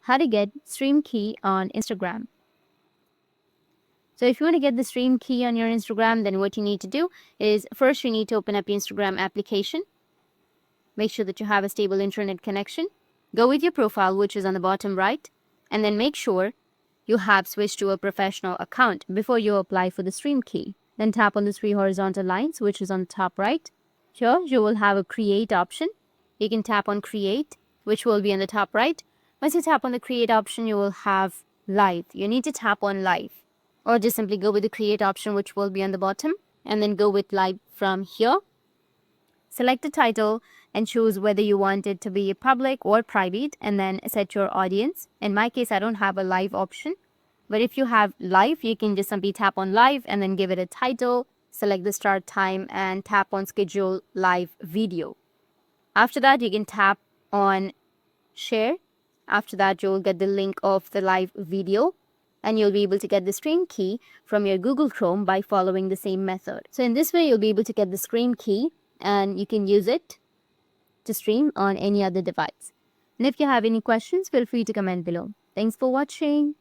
how to get stream key on Instagram. So if you want to get the stream key on your Instagram, then what you need to do is first you need to open up your Instagram application. Make sure that you have a stable internet connection. Go with your profile, which is on the bottom right, and then make sure you have switched to a professional account before you apply for the stream key. Then tap on the three horizontal lines, which is on the top right. Here you will have a create option. You can tap on create, which will be on the top right. Once you tap on the create option, you will have live. You need to tap on live, or just simply go with the create option, which will be on the bottom, and then go with live from here. Select the title and choose whether you want it to be public or private, and then set your audience. In my case, I don't have a live option, but if you have live, you can just simply tap on live and then give it a title, select the start time, and tap on schedule live video. After that, you can tap on share. After that, you'll get the link of the live video, and you'll be able to get the stream key from your Google Chrome by following the same method. So in this way, you'll be able to get the stream key, and you can use it to stream on any other device. And if you have any questions, feel free to comment below. Thanks for watching.